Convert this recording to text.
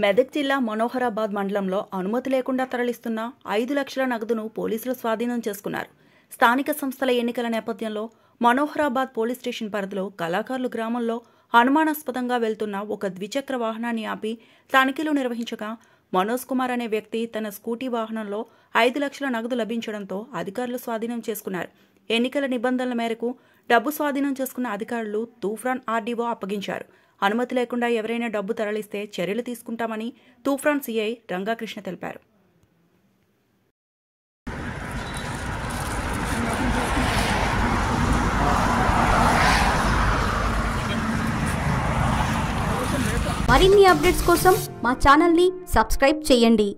మెదక్ జిల్లా మనోహరాబాద్ మండలంలో అనుమతి లేకుండా తరలిస్తున్న 5 లక్షల నగదును పోలీసులు స్వాధీనం చేసుకున్నారు. స్థానిక సంస్థల ఎన్నికల నేపథ్యంలో మనోహరాబాద్ పోలీస్ స్టేషన్ పరిధిలో కళాకారులు గ్రామంలో అనుమానాస్పదంగా వెళ్తున్న ఒక ద్విచక్ర వాహనాన్ని ఆపి తనిఖీలు నిర్వహించగా మనోజ్ కుమార్ అనే వ్యక్తి తన స్కూటీ వాహనంలో 5 లక్షల నగదు లభించడంతో అధికారులు స్వాధీనం చేసుకున్నారు. ఎన్నికల నిబంధనల మేరకు డబ్బు స్వాధీనం చేసుకున్న అధికారులు తూఫ్రాన్ ఆర్డీఓ అప్పగించారు. అనుమతి లేకుండా ఎవరైనా డబ్బు తరలిస్తే చర్యలు తీసుకుంటామని తూఫ్రాన్ సీఐ రంగాకృష్ణ తెలిపారు. మరిన్ని అప్డేట్స్ కోసం మా ఛానల్ని సబ్స్క్రైబ్ చేయండి.